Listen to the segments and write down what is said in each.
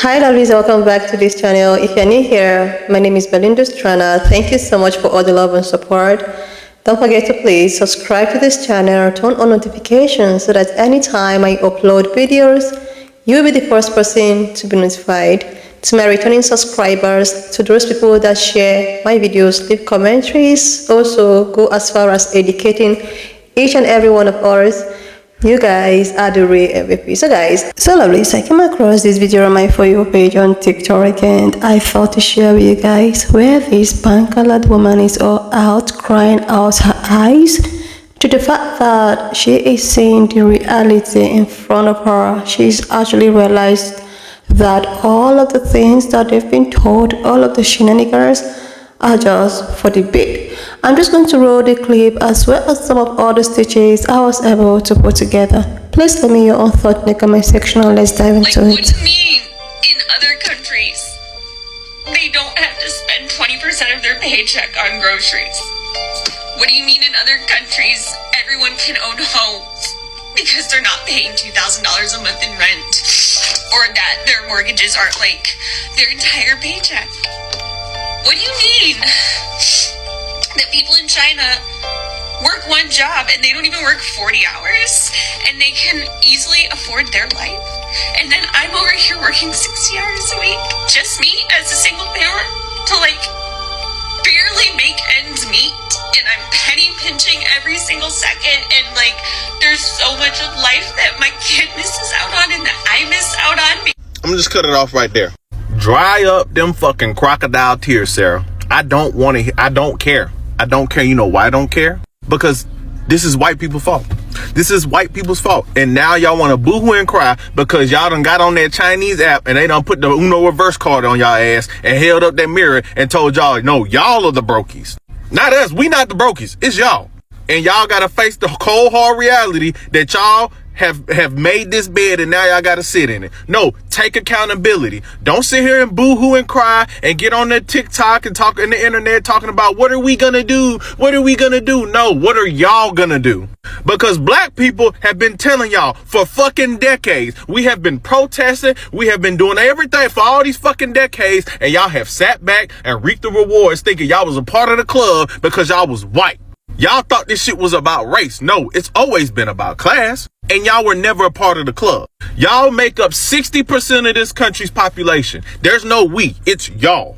Hi lovelies, welcome back to this channel. If you're new here, my name is Belinda Strana. Thank you so much for all the love and support. Don't forget to please subscribe to this channel, turn on notifications so that anytime I upload videos, you'll be the first person to be notified. To my returning subscribers, to those people that share my videos, leave commentaries, also go as far as educating each and every one of us. You guys are the real MVP. So lovely, so I came across this video on my For You page on TikTok and I thought to share with you guys where this pan-colored woman is all out crying out her eyes to the fact that she is seeing the reality in front of her. She's actually realized that all of the things that they've been told, all of the shenanigans are just for the bait. I'm just going to roll the clip as well as some of all the stitches I was able to put together. Please let me your own thought in the comment section and let's dive into it. What do you mean in other countries they don't have to spend 20% of their paycheck on groceries? What do you mean in other countries everyone can own homes because they're not paying $2,000 a month in rent, or that their mortgages aren't like their entire paycheck? What do you mean that people in China work one job and they don't even work 40 hours and they can easily afford their life? And then I'm over here working 60 hours a week, just me as a single parent, to like barely make ends meet, and I'm penny pinching every single second, and like there's so much of life that my kid misses out on and that I miss out on. I'm gonna just cut it off right there. Dry up them fucking crocodile tears, Sarah. I don't want to. I don't care. I don't care. You know why I don't care? Because this is white people's fault. This is white people's fault. And now y'all want to boo-hoo and cry because y'all done got on that Chinese app and they done put the Uno reverse card on y'all ass and held up that mirror and told y'all, no, y'all are the brokies. Not us. We not the brokies. It's y'all. And y'all got to face the cold, hard reality that y'all have made this bed and now y'all gotta sit in it. No, take accountability. Don't sit here and boo-hoo and cry and get on the TikTok and talk on the internet talking about what are we gonna do? What are we gonna do? No, what are y'all gonna do? Because black people have been telling y'all for fucking decades. We have been protesting. We have been doing everything for all these fucking decades, and y'all have sat back and reaped the rewards thinking y'all was a part of the club because y'all was white. Y'all thought this shit was about race. No, it's always been about class. And y'all were never a part of the club. Y'all make up 60% of this country's population. There's no we, it's y'all.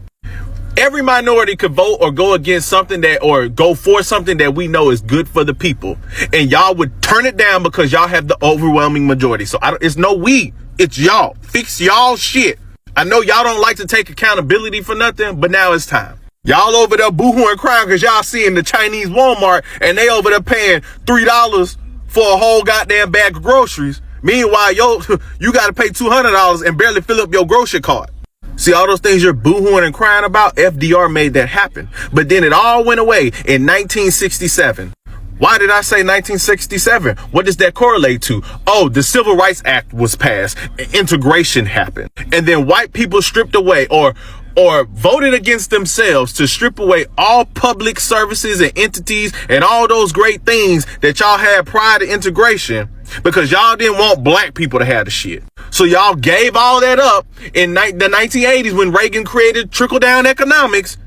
Every minority could vote or go against something that, or go for something that we know is good for the people. And y'all would turn it down because y'all have the overwhelming majority. So it's no we, it's y'all. Fix y'all shit. I know y'all don't like to take accountability for nothing, but now it's time. Y'all over there boo-hooing crying because y'all seeing the Chinese Walmart and they over there paying $3 for a whole goddamn bag of groceries. Meanwhile, you got to pay $200 and barely fill up your grocery cart. See, all those things you're boo-hooing and crying about, FDR made that happen. But then it all went away in 1967. Why did I say 1967? What does that correlate to? Oh, the Civil Rights Act was passed. Integration happened. And then white people stripped away or voted against themselves to strip away all public services and entities and all those great things that y'all had prior to integration because y'all didn't want black people to have the shit. So y'all gave all that up in the 1980s when Reagan created trickle-down economics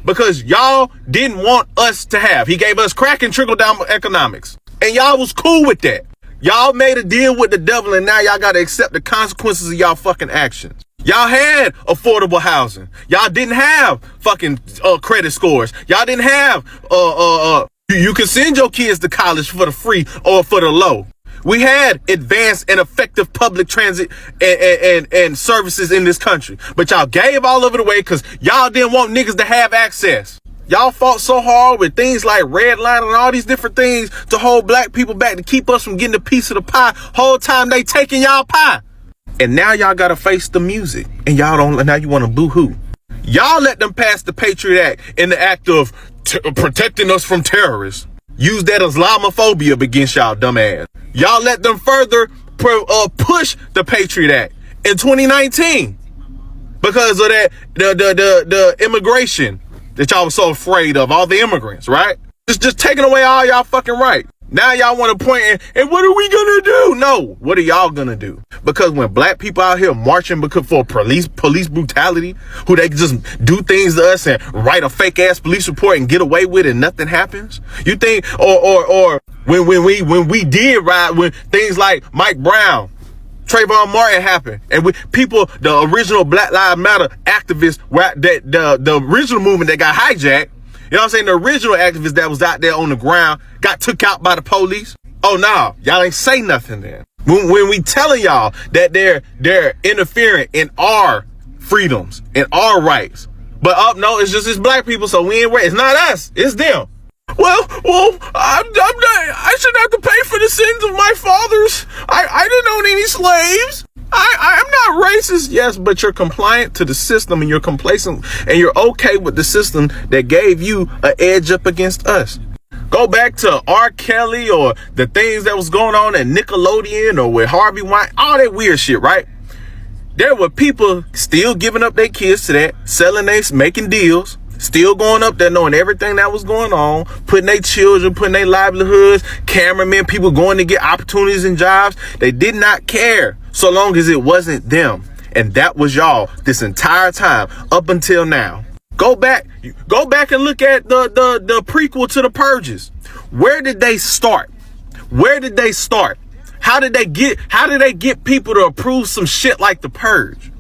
because y'all didn't want us to have. He gave us crack and trickle-down economics. And y'all was cool with that. Y'all made a deal with the devil and now y'all got to accept the consequences of y'all fucking actions. Y'all had affordable housing. Y'all didn't have fucking credit scores. Y'all didn't have you can send your kids to college for the free or for the low. We had advanced and effective public transit and services in this country. But y'all gave all of it away because y'all didn't want niggas to have access. Y'all fought so hard with things like redlining and all these different things to hold black people back to keep us from getting a piece of the pie. Whole time they taking y'all pie. And now y'all gotta face the music. And y'all don't, now you wanna boo-hoo. Y'all let them pass the Patriot Act in the act of protecting us from terrorists. Use that Islamophobia against y'all dumb ass. Y'all let them further push the Patriot Act in 2019 because of that the immigration that y'all was so afraid of, all the immigrants, right? Just taking away all y'all fucking right. Now y'all want to point and what are we gonna do? No, what are y'all gonna do? Because when black people out here marching because for police brutality, who they just do things to us and write a fake ass police report and get away with it and nothing happens? You think or when we did ride when things like Mike Brown, Trayvon Martin happened, and the original Black Lives Matter activists, the original movement that got hijacked. You know what I'm saying? The original activists that was out there on the ground got took out by the police. Oh no, y'all ain't say nothing then. When we telling y'all that they're interfering in our freedoms and our rights, but no, it's black people, so we ain't. It's not us, it's them. Well, I'm not. I shouldn't have to pay for the sins of my fathers. I didn't own any slaves. I'm not racist, yes, but you're compliant to the system and you're complacent and you're okay with the system that gave you an edge up against us. Go back to R. Kelly or the things that was going on at Nickelodeon or with Harvey Weinstein, all that weird shit, right? There were people still giving up their kids to that, selling making deals, still going up there knowing everything that was going on, putting their children, putting their livelihoods, cameramen, people going to get opportunities and jobs. They did not care so long as it wasn't them. And that was y'all this entire time up until now. Go back and look at the prequel to the Purges. Where did they start? How did they get people to approve some shit like the Purge?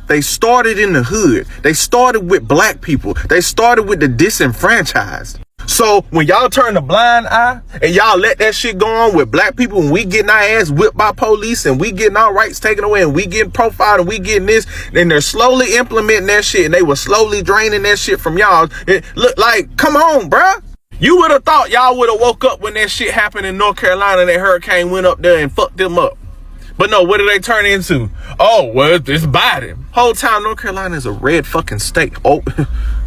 They started in the hood. They started with black people. They started with the disenfranchised. So when y'all turn a blind eye and y'all let that shit go on with black people and we getting our ass whipped by police and we getting our rights taken away and we getting profiled and we getting this, then they're slowly implementing that shit and they were slowly draining that shit from y'all. It look like, come on, bruh. You would have thought y'all would have woke up when that shit happened in North Carolina and that hurricane went up there and fucked them up. But no, what did they turn into? Oh, well, it's Biden. Whole time North Carolina is a red fucking state. Oh,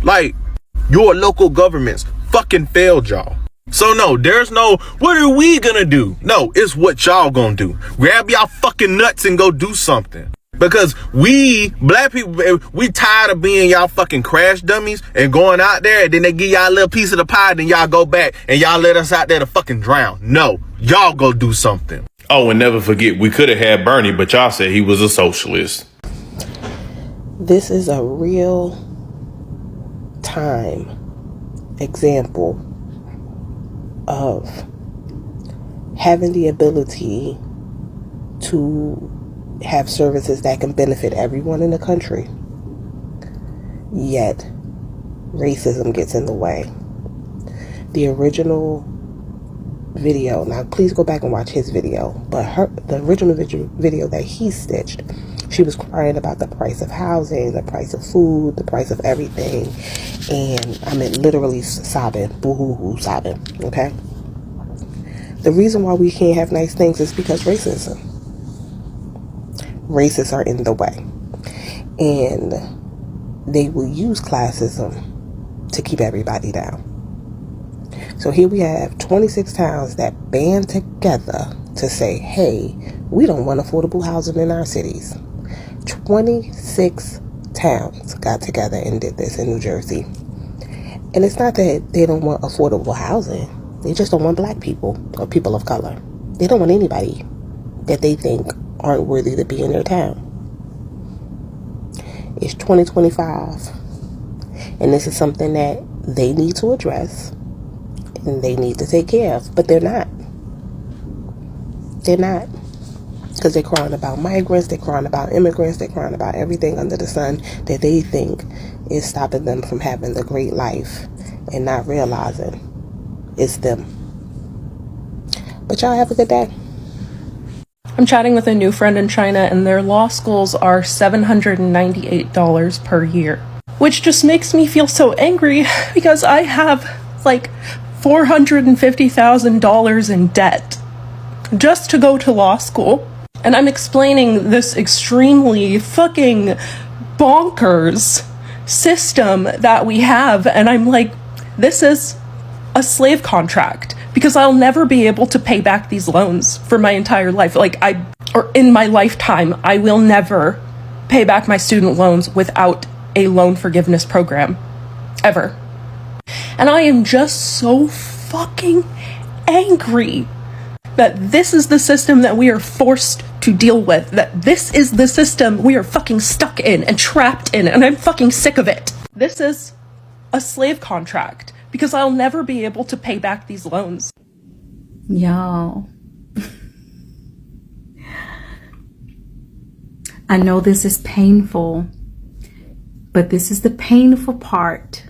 like your local governments fucking failed y'all. So no, there's no, what are we gonna do? No, it's what y'all gonna do. Grab y'all fucking nuts and go do something. Because we, black people, we tired of being y'all fucking crash dummies and going out there and then they give y'all a little piece of the pie, then y'all go back and y'all let us out there to fucking drown. No, y'all go do something. Oh, and never forget, we could have had Bernie, but y'all said he was a socialist. This is a real time example of having the ability to have services that can benefit everyone in the country, yet racism gets in the way. The original video, now please go back and watch his video, but the original video that he stitched, she was crying about the price of housing, the price of food, the price of everything, and I mean literally sobbing, boo-hoo-hoo sobbing, okay? The reason why we can't have nice things is because racists are in the way, and they will use classism to keep everybody down. So here we have 26 towns that band together to say, hey, we don't want affordable housing in our cities. 26 towns got together and did this in New Jersey. And it's not that they don't want affordable housing. They just don't want black people or people of color. They don't want anybody that they think aren't worthy to be in their town. It's 2025. And this is something that they need to address and they need to take care of, but they're not. Because they're crying about migrants, they're crying about immigrants, they're crying about everything under the sun that they think is stopping them from having the great life and not realizing it's them. But y'all have a good day. I'm chatting with a new friend in China and their law schools are $798 per year, which just makes me feel so angry because I have like $450,000 in debt just to go to law school. And I'm explaining this extremely fucking bonkers system that we have. And I'm like, this is a slave contract because I'll never be able to pay back these loans for my entire life. Or in my lifetime, I will never pay back my student loans without a loan forgiveness program. Ever. And I am just so fucking angry that this is the system that we are forced to deal with, that this is the system we are fucking stuck in and trapped in, and I'm fucking sick of it. This is a slave contract, because I'll never be able to pay back these loans. Y'all, I know this is painful, but this is the painful part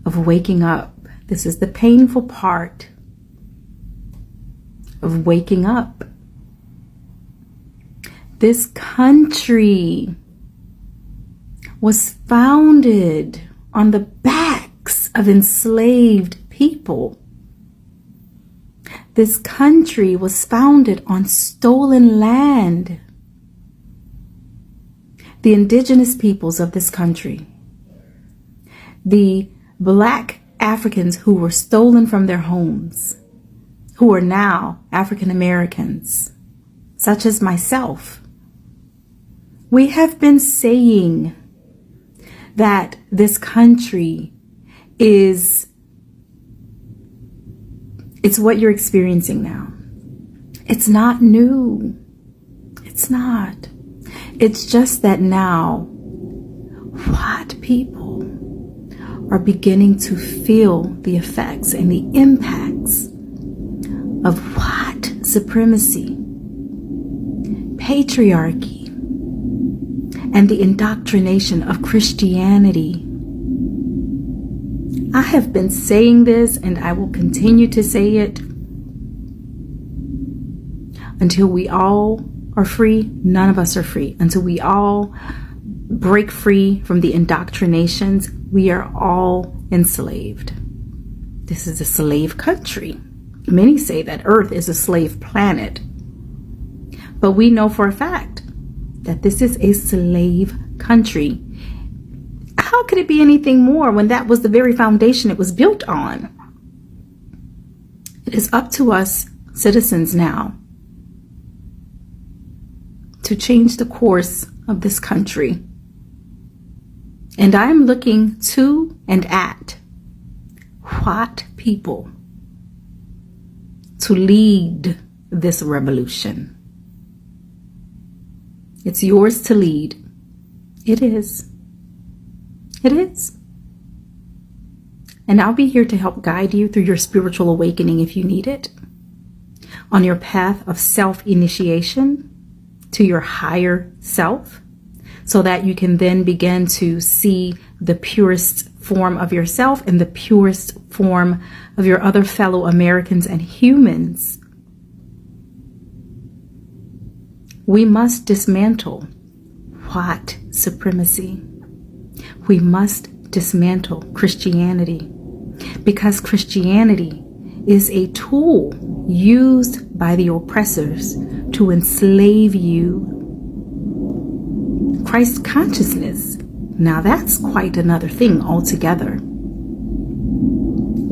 of waking up. This is the painful part of waking up. This country was founded on the backs of enslaved people. This country was founded on stolen land. The indigenous peoples of this country, the Black Africans who were stolen from their homes, who are now African Americans, such as myself. We have been saying that this country it's what you're experiencing now. It's not new. It's not. It's just that now white people are beginning to feel the effects and the impacts of white supremacy, patriarchy, and the indoctrination of Christianity. I have been saying this, and I will continue to say it until we all are free. None of us are free. Until we all break free from the indoctrinations, we are all enslaved. This is a slave country. Many say that Earth is a slave planet, but we know for a fact that this is a slave country. How could it be anything more when that was the very foundation it was built on? It is up to us citizens now to change the course of this country. And I am looking to and at white people to lead this revolution. It's yours to lead. It is. It is. And I'll be here to help guide you through your spiritual awakening if you need it, on your path of self-initiation to your higher self, so that you can then begin to see the purest form of yourself and the purest form of your other fellow Americans and humans. We must dismantle white supremacy. We must dismantle Christianity, because Christianity is a tool used by the oppressors to enslave you. Christ consciousness, now that's quite another thing altogether.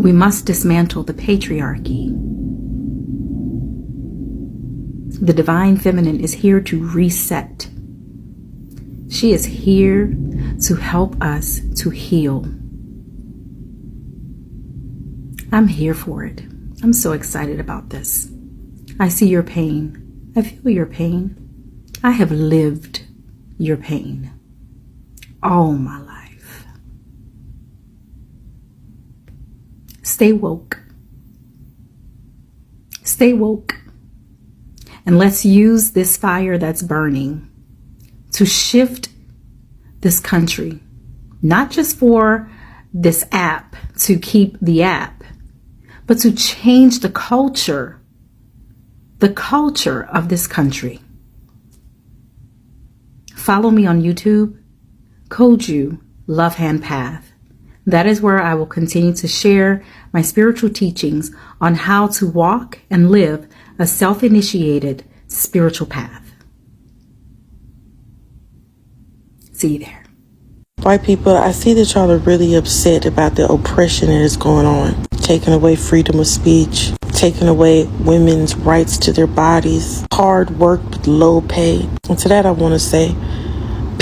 We must dismantle the patriarchy. The divine feminine is here to reset. She is here to help us to heal. I'm here for it. I'm so excited about this. I see your pain. I feel your pain. I have lived your pain all my life. Stay woke. Stay woke. And let's use this fire that's burning to shift this country, not just for this app to keep the app, but to change the culture of this country. Follow me on YouTube, Koju Love Hand Path. That is where I will continue to share my spiritual teachings on how to walk and live a self-initiated spiritual path. See you there. White people, I see that y'all are really upset about the oppression that is going on. Taking away freedom of speech, taking away women's rights to their bodies, hard work with low pay. And to that I want to say,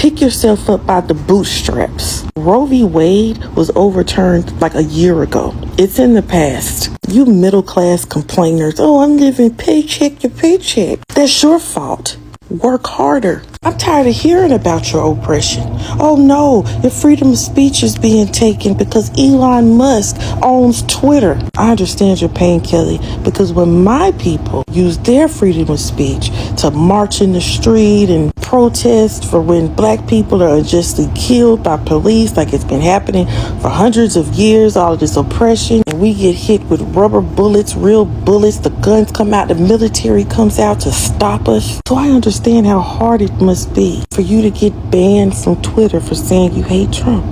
Pick yourself up by the bootstraps. Roe v. Wade was overturned like a year ago. It's in the past. You middle-class complainers, oh, I'm living paycheck to paycheck. That's your fault. Work harder. I'm tired of hearing about your oppression. Oh no, your freedom of speech is being taken because Elon Musk owns Twitter. I understand your pain, Kelly, because when my people use their freedom of speech to march in the street and protest for when black people are unjustly killed by police like it's been happening for hundreds of years, all of this oppression, and we get hit with rubber bullets, real bullets, the guns come out, the military comes out to stop us. So I understand how hard it must be for you to get banned from Twitter for saying you hate Trump.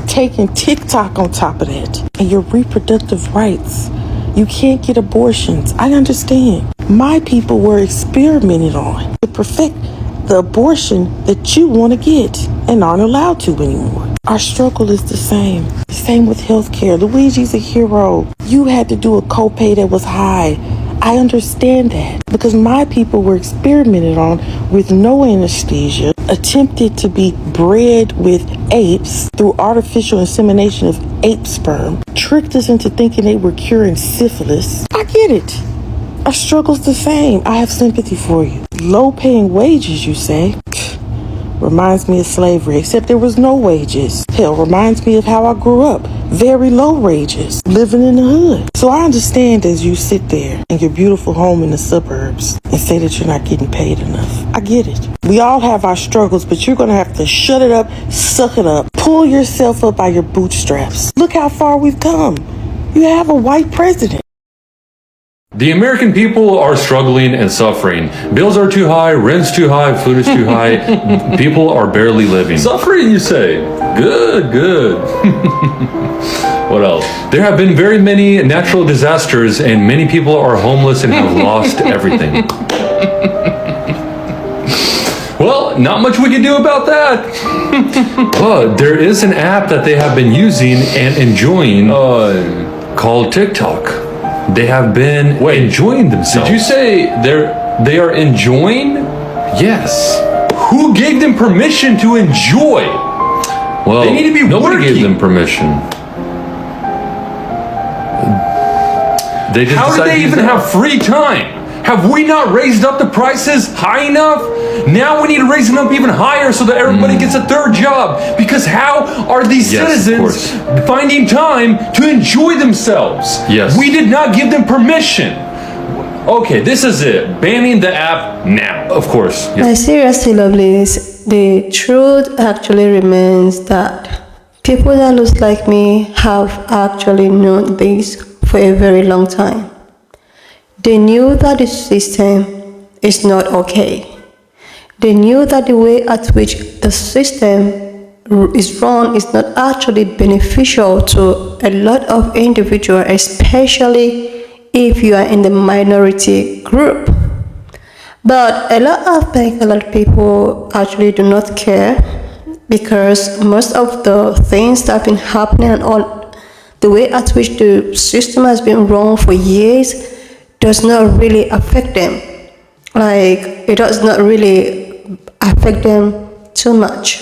Taking TikTok on top of that, and your reproductive rights. You can't get abortions. I understand. My people were experimented on to perfect the abortion that you want to get and aren't allowed to anymore. Our struggle is the same. Same with healthcare. Luigi's a hero. You had to do a copay that was high. I understand that because my people were experimented on with no anesthesia, attempted to be bred with apes through artificial insemination of ape sperm, tricked us into thinking they were curing syphilis. I get it. Our struggle's the same. I have sympathy for you. Low paying wages, you say? Reminds me of slavery, except there was no wages. Hell, reminds me of how I grew up. Very low wages, living in the hood. So I understand as you sit there in your beautiful home in the suburbs and say that you're not getting paid enough. I get it. We all have our struggles, but you're going to have to shut it up, suck it up, pull yourself up by your bootstraps. Look how far we've come. You have a white president. The American people are struggling and suffering. Bills are too high, rent's too high, food is too high. People are barely living. Suffering, you say? Good, good. What else? There have been very many natural disasters and many people are homeless and have lost everything. Well, not much we can do about that. But there is an app that they have been using and enjoying called TikTok. They have been enjoying themselves. Did you say they are enjoying? Yes. Who gave them permission to enjoy? Well, they need to be nobody working. Gave them permission. They just how do they even have free time? Have we not raised up the prices high enough? Now we need to raise them up even higher so that everybody gets a third job. Because how are these citizens finding time to enjoy themselves? Yes. We did not give them permission. Okay, this is it. Banning the app now. Of course. Yes. Seriously, lovelies, the truth actually remains that people that look like me have actually known this for a very long time. They knew that the system is not okay. They knew that the way at which the system is run is not actually beneficial to a lot of individuals, especially if you are in the minority group. But a lot of people actually do not care because most of the things that have been happening and all the way at which the system has been run for years does not really affect them. Like, it does not really affect them too much.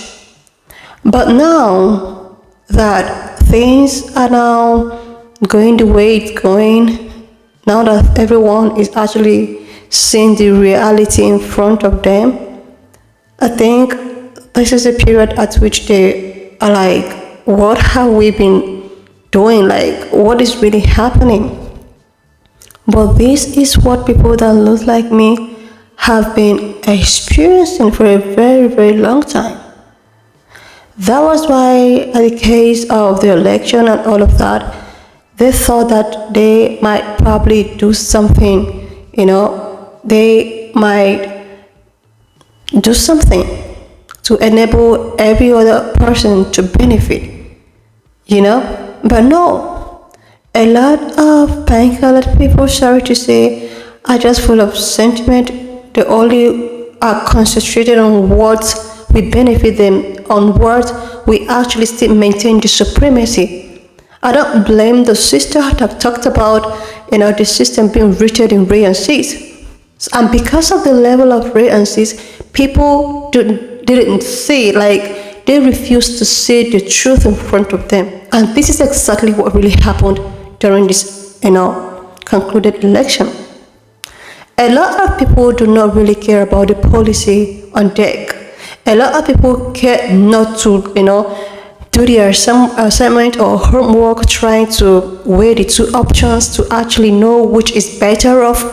But now that things are now going the way it's going, now that everyone is actually seeing the reality in front of them, I think this is a period at which they are like, what have we been doing? Like, what is really happening? But this is what people that look like me have been experiencing for a very, very long time. That was why, in the case of the election and all of that, they thought that they might probably do something, they might do something to enable every other person to benefit, but no. A lot of painkiller people, sorry to say, are just full of sentiment. They only are concentrated on what we benefit them, on what we actually still maintain the supremacy. I don't blame the sister that talked about, the system being rooted in rain and seas. And because of the level of rain and seas, people do didn't see, like they refused to see the truth in front of them. And this is exactly what really happened during this, concluded election. A lot of people do not really care about the policy on deck. A lot of people care not to, do their assignment or homework, trying to weigh the two options to actually know which is better off.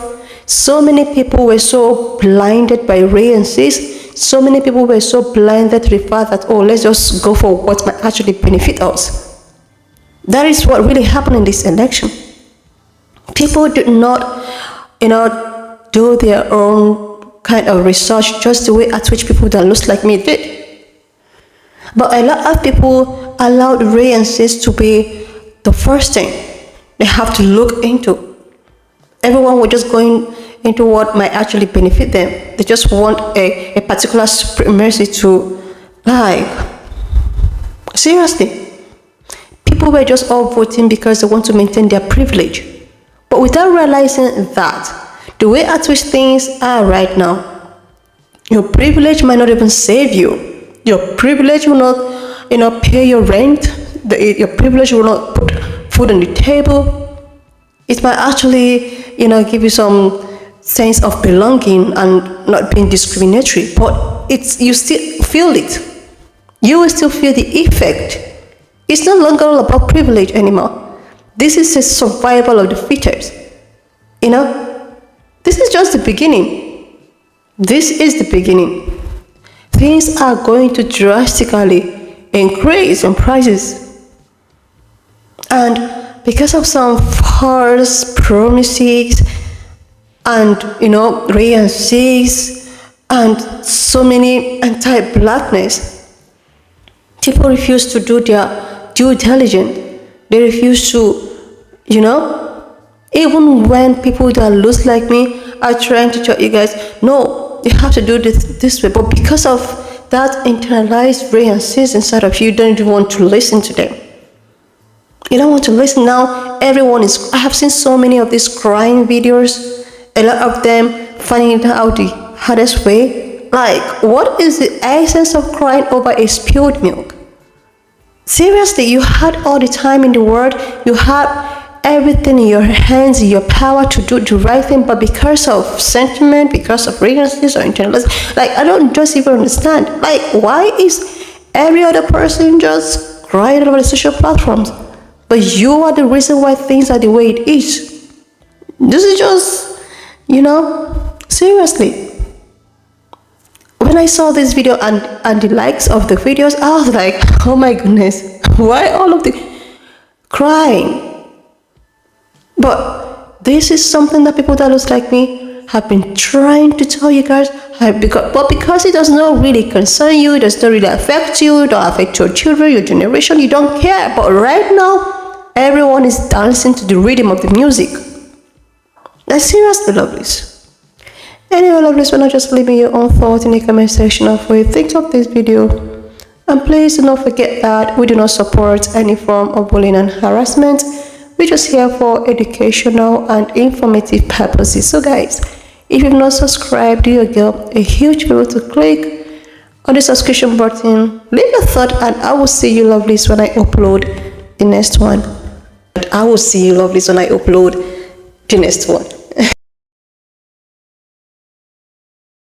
So many people were so blinded by Ray and Sis. So many people were so blinded to the fact that, oh, let's just go for what might actually benefit us. That is what really happened in this election. People did not, do their own kind of research just the way at which people that looks like me did. But a lot of people allowed Ray and Sis to be the first thing they have to look into. Everyone was just going into what might actually benefit them. They just want a particular supremacy to, seriously. People were just all voting because they want to maintain their privilege. But without realizing that, the way at which things are right now, your privilege might not even save you. Your privilege will not, pay your rent. Your privilege will not put food on the table. It might actually, give you some sense of belonging and not being discriminatory. But you still feel it. You will still feel the effect. It's no longer all about privilege anymore. This is a survival of the fittest. This is just the beginning. This is the beginning. Things are going to drastically increase in prices. And because of some false promises and, Ray and Sis and so many anti-blackness, people refuse to do their due diligence. They refuse to, even when people that look like me are trying to tell you guys, no, you have to do this way. But because of that internalized Ray and Sis inside of you, you don't even want to listen to them. You don't want to listen now. I have seen so many of these crying videos. A lot of them finding it out the hardest way. Like, what is the essence of crying over a spilled milk? Seriously, you had all the time in the world. You had everything in your hands, in your power to do the right thing, but because of sentiment, because of reasons or internalized, I don't just even understand. Why is every other person just crying over the social platforms? But you are the reason why things are the way it is. This is just, seriously. When I saw this video and the likes of the videos, I was like, oh my goodness, why all of the crying? But this is something that people that looks like me have been trying to tell you guys. But because it does not really concern you, it does not really affect you, don't affect your children, your generation, you don't care. But right now, everyone is dancing to the rhythm of the music. That's seriously, lovelies. Anyway, lovelies, when I just leave me your own thoughts in the comment section of what you think of this video. And please do not forget that we do not support any form of bullying and harassment. We're just here for educational and informative purposes. So guys, if you've not subscribed, do your girl a huge favor to click on the subscription button, leave a thought, and I will see you lovelies when I upload the next one.